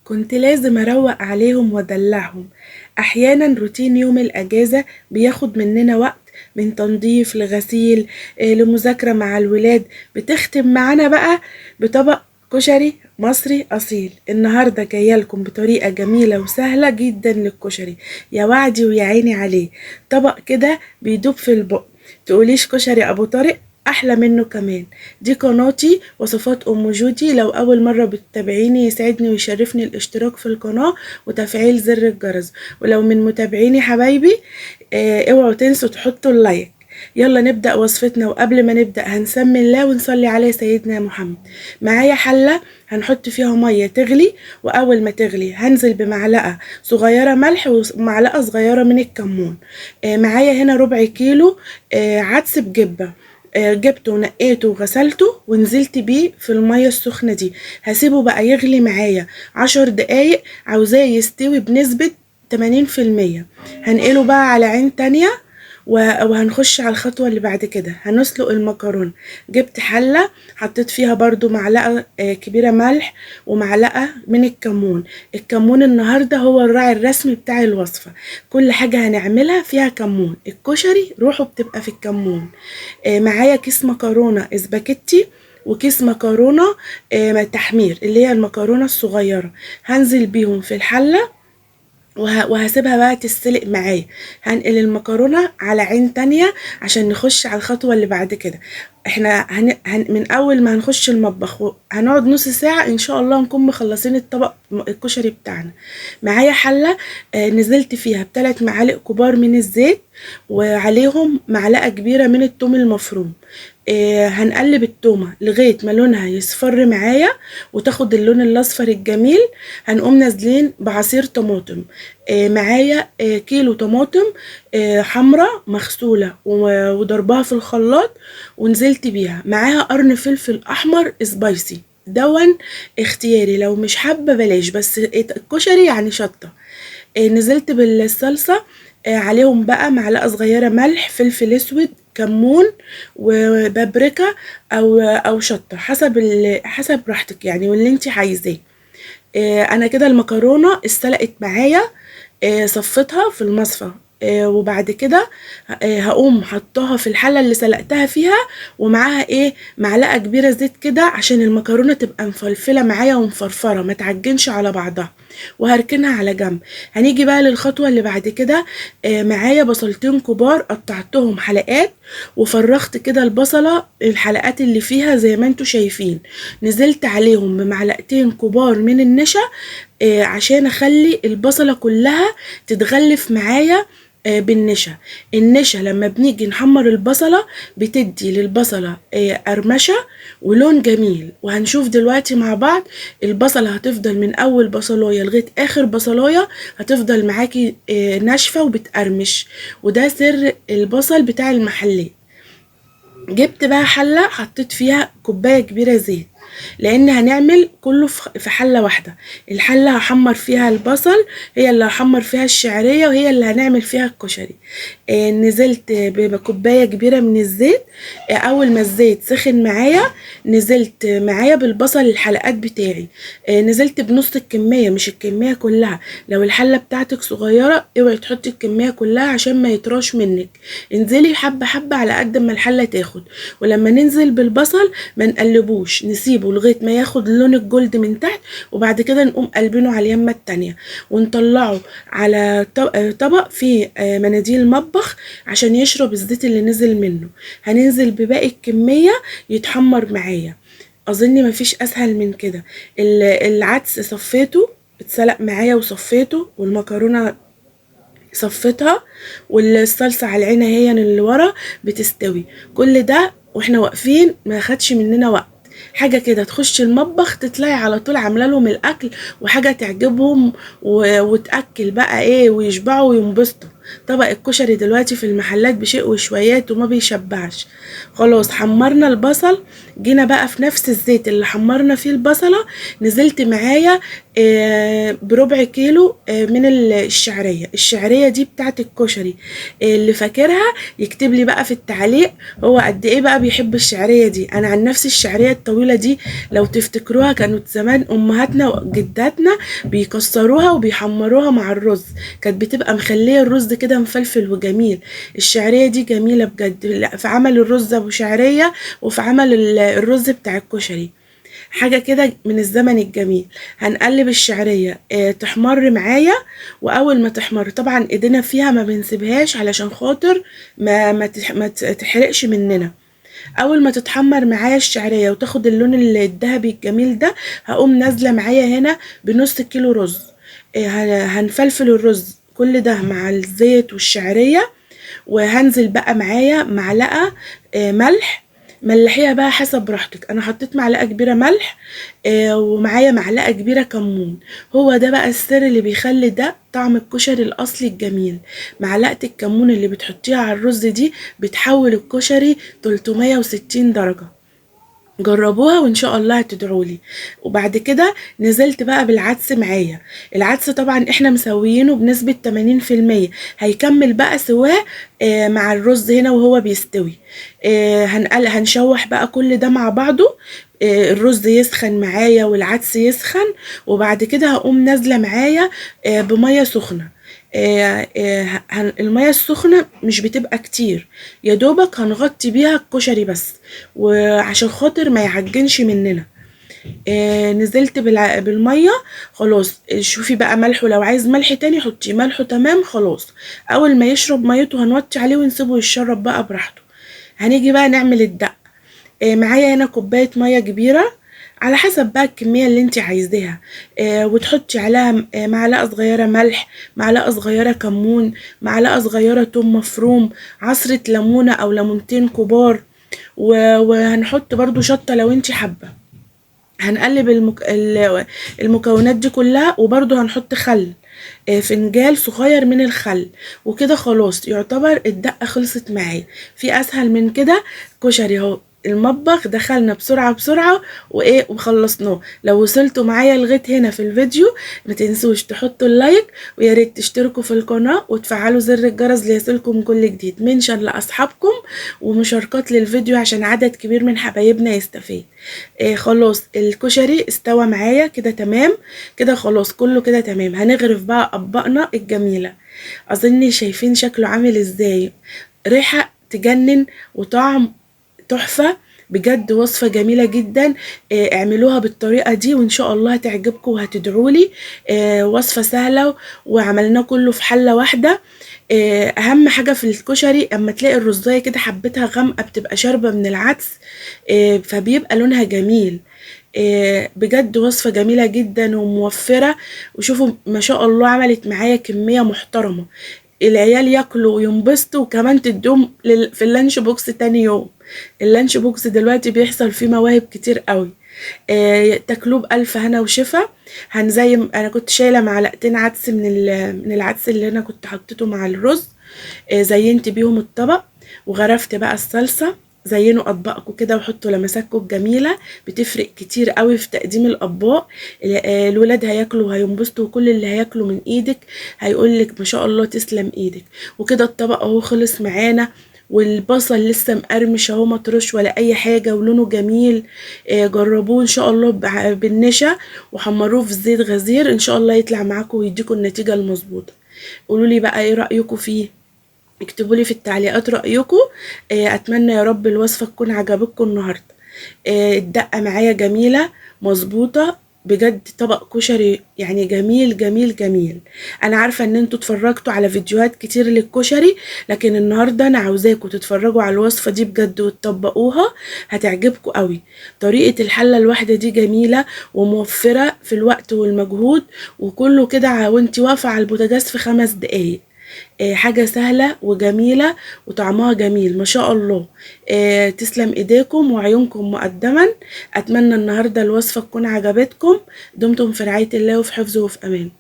كنت لازم أروق عليهم وأدلعهم. أحيانا روتين يوم الأجازة بياخد مننا وقت، من تنظيف لغسيل لمذاكرة مع الولاد. بتختم معانا بقى بطبق كشري مصري أصيل. النهاردة جايالكم بطريقة جميلة وسهلة جدا للكشري، يا وعدي ويا عيني عليه. طبق كده بيدوب في البق، تقوليش كشري أبو طارق احلى منه كمان. دي قناتي وصفات ام جودي. لو اول مرة بتتابعيني يسعدني ويشرفني الاشتراك في القناة وتفعيل زر الجرس، ولو من متابعيني حبايبي اوعوا تنسوا تحطوا اللايك. يلا نبدأ وصفتنا، وقبل ما نبدأ هنسمي الله ونصلي عليه سيدنا محمد. معايا حلة هنحط فيها مية تغلي، وأول ما تغلي هنزل بمعلقة صغيرة ملح ومعلقة صغيرة من الكمون. معايا هنا ربع كيلو عدس بجبة. جبته ونقيته وغسلته ونزلت بيه في المية السخنة دي. هسيبه بقى يغلي معايا 10 دقايق، عاوزاه يستوي بنسبة 80%. هنقله بقى على عين تانية وهنخش على الخطوة اللي بعد كده. هنسلق المكرونة. جبت حلة حطيت فيها برضو معلقة كبيرة ملح ومعلقة من الكمون. الكمون النهاردة هو الراعي الرسمي بتاع الوصفة. كل حاجة هنعملها فيها كمون، الكشري روحه بتبقى في الكمون. معايا كيس مكرونة اسباجيتي وكيس مكرونة تحمير، اللي هي المكرونة الصغيرة. هنزل بيهم في الحلة وهسيبها بقى تتسلق معايا. هنقل المكرونة على عين تانية عشان نخش على الخطوة اللي بعد كده. احنا من اول ما هنخش المطبخ هنقعد نص ساعة ان شاء الله نكون مخلصين الطبق الكشري بتاعنا. معايا حلة نزلت فيها ب3 معالق كبار من الزيت، وعليهم معلقة كبيرة من الثوم المفروم. هنقلب التومة لغاية ما لونها يصفر معايا وتاخد اللون الاصفر الجميل. هنقوم نازلين بعصير طماطم. معايا كيلو طماطم حمرة مغسولة وضربها في الخلاط ونزلت بيها. معاها قرن فلفل احمر سبايسي، دون اختياري، لو مش حابة بلاش، بس الكشري يعني شطة. نزلت بالصلصة. عليهم بقى معلقة صغيرة ملح، فلفل اسود، كمون، وبابريكا او شطة حسب راحتك يعني واللي انت عايزاه. انا كده المكرونة استلقت معايا. صفيتها في المصفى. وبعد كده هقوم حطها في الحلة اللي سلقتها فيها، ومعاها معلقة كبيرة زيت كده عشان المكرونة تبقى مفلفلة معايا ومفرفرة ما تعجنش على بعضها، وهركنها على جنب. هنيجي بقى للخطوة اللي بعد كده. معايا بصلتين كبار قطعتهم حلقات، وفرغت كده البصلة الحلقات اللي فيها زي ما انتوا شايفين. نزلت عليهم بمعلقتين كبار من النشا عشان اخلي البصلة كلها تتغلف معايا بالنشا. النشا لما بنيجي نحمر البصلة بتدي للبصلة قرمشة ولون جميل، وهنشوف دلوقتي مع بعض. البصلة هتفضل من اول بصلاية لغاية اخر بصلاية هتفضل معاكي ناشفة وبتقرمش، وده سر البصل بتاع المحلات. جبت بقى حلة حطيت فيها كوباية كبيرة زيت، لان هنعمل كله في حلة واحدة. الحلة هحمر فيها البصل، هي اللي هحمر فيها الشعرية، وهي اللي هنعمل فيها الكشري. نزلت بكوباية كبيرة من الزيت. اول ما الزيت سخن معايا نزلت معايا بالبصل الحلقات بتاعي. نزلت بنص الكمية مش الكمية كلها. لو الحلة بتاعتك صغيرة اوعي تحطي الكمية كلها عشان ما يطراش منك. انزلي حبة حبة على قد ما الحلة تاخد. ولما ننزل بالبصل ما نقلبوش، نسيبه لغاية ما ياخد لون الجلد من تحت، وبعد كده نقوم قلبينه على اليمة التانية ونطلعه على طبق فيه مناديل مطبخ عشان يشرب الزيت اللي نزل منه. هننزل بباقي الكمية يتحمر معايا. اظن مفيش اسهل من كده. العدس صفيته اتسلق معايا وصفيته، والمكرونة صفتها، والصلصة على العين هي اللي ورا بتستوي. كل ده واحنا واقفين ما خدش مننا وقت. حاجة كده تخش المطبخ تطلعي على طول عامله لهم الاكل، وحاجة تعجبهم وتأكل بقى ويشبعوا وينبسطوا. طبق الكشري دلوقتي في المحلات بشيء وشويات وما بيشبعش. خلاص حمرنا البصل، جينا بقى في نفس الزيت اللي حمرنا فيه البصلة نزلت معايا بربع كيلو من الشعرية دي بتاعت الكشري. اللي فاكرها يكتب لي بقى في التعليق هو قد ايه بقى بيحب الشعرية دي. انا عن نفسي الشعرية الطويلة دي لو تفتكروها كانت زمان امهاتنا وجداتنا بيكسروها وبيحمروها مع الرز، كانت بتبقى مخليه الرز كده مفلفل وجميل. الشعرية دي جميلة بجد في عمل الرز ابو شعرية وفي عمل الرز بتاع الكشري، حاجة كده من الزمن الجميل. هنقلب الشعرية تحمر معايا، واول ما تحمر طبعا ايدينا فيها ما بنسيبهاش علشان خاطر ما تحرقش مننا. اول ما تتحمر معايا الشعرية وتاخد اللون الذهبي الجميل ده هقوم نازلة معايا هنا بنص كيلو رز. هنفلفل الرز كل ده مع الزيت والشعرية، وهنزل بقى معايا معلقة ملح، ملحيها بقى حسب راحتك. انا حطيت معلقه كبيره ملح ومعايا معلقه كبيره كمون. هو ده بقى السر اللي بيخلي ده طعم الكشري الاصلي الجميل. معلقه الكمون اللي بتحطيها على الرز دي بتحول الكشري 360 درجه. جربوها وان شاء الله هتدعولي. وبعد كده نزلت بقى بالعدس معايا. العدس طبعا احنا مسويينه بنسبة 80%، هيكمل بقى سواه مع الرز هنا وهو بيستوي. هنشوح بقى كل ده مع بعضه. الرز يسخن معايا والعدس يسخن، وبعد كده هقوم نازلة معايا بمية سخنة. المية السخنة مش بتبقى كتير، يا دوبك هنغطي بيها الكشري بس وعشان خاطر ما يعجنش مننا. نزلت بالمية خلاص. شوفي بقى ملح، ولو عايز ملح تاني حطي ملحه تمام. خلاص اول ما يشرب ميته هنوطي عليه ونسيبه يشرب بقى براحته. هنيجي بقى نعمل الدق. معايا هنا كوباية مية كبيرة على حسب بقى الكمية اللي انت عايزاها، وتحطي عليها معلقة صغيرة ملح، معلقة صغيرة كمون، معلقة صغيرة توم مفروم، عصرة ليمونة او ليمونتين كبار، وهنحط برضو شطة لو انت حابة. هنقلب المكونات دي كلها، وبرضو هنحط خل، فنجان صغير من الخل. وكده خلاص يعتبر الدقة خلصت معايا. في اسهل من كده؟ كشري اهو المطبخ دخلنا بسرعة بسرعة وخلصناه. لو وصلتوا معايا لغاية هنا في الفيديو ما تنسوش تحطوا اللايك، ويا ريت تشتركوا في القناة وتفعلوا زر الجرس ليصلكم كل جديد، منشن لاصحابكم ومشاركات للفيديو عشان عدد كبير من حبايبنا يستفيد. خلاص الكشري استوى معايا كده تمام. كده خلاص كله كده تمام. هنغرف بقى اطباقنا الجميلة. اظن شايفين شكله عامل ازاي، ريحة تجنن وطعم تحفة بجد. وصفة جميلة جدا، اعملوها بالطريقة دي وان شاء الله هتعجبكم وهتدعولي. وصفة سهلة وعملناه كله في حلة واحدة. اهم حاجة في الكشري اما تلاقي الرزاية كده حبتها غامقة بتبقى شاربة من العدس، فبيبقى لونها جميل. بجد وصفة جميلة جدا وموفرة. وشوفوا ما شاء الله عملت معايا كمية محترمة، العيال ياكلوا وينبسطوا وكمان تدوم في اللانش بوكس تاني يوم. اللانش بوكس دلوقتي بيحصل فيه مواهب كتير قوي. تاكلوه بألف هنا وشفا. هنزين، انا كنت شايله معلقتين عدس من العدس اللي انا كنت حطيته مع الرز، زينت بيهم الطبق وغرفت بقى الصلصه. زينوا اطباقكم كده وحطوا لمساتكم الجميله، بتفرق كتير قوي في تقديم الاطباق. الولاد هياكلوا وهينبسطوا، وكل اللي هياكلوا من ايدك هيقولك ما شاء الله تسلم ايدك. وكده الطبق اهو خلص معانا، والبصل لسه مقرمش اهو مطرش ولا اي حاجه ولونه جميل. جربوه ان شاء الله بالنشا وحمروه في زيت غزير، ان شاء الله يطلع معاكم ويديكم النتيجه المظبوطه. قولوا لي بقى ايه رايكم فيه، اكتبوا لي في التعليقات رايكم. اتمنى يا رب الوصفه تكون عجبتكم النهارده. الدقه معايا جميله مظبوطه بجد. طبق كشري يعني جميل جميل جميل. انا عارفه ان انتوا اتفرجتوا على فيديوهات كتير للكشري، لكن النهارده انا عاوزاكم تتفرجوا على الوصفه دي بجد وتطبقوها، هتعجبكم قوي. طريقه الحله الواحده دي جميله وموفره في الوقت والمجهود، وكله كده وانتي واقفه على البوتاجاز في 5 دقايق. حاجة سهلة وجميلة وطعمها جميل ما شاء الله. تسلم ايديكم وعيونكم مقدما. اتمنى النهاردة الوصفة تكون عجبتكم. دمتم في رعاية الله وفي حفظه وفي امان.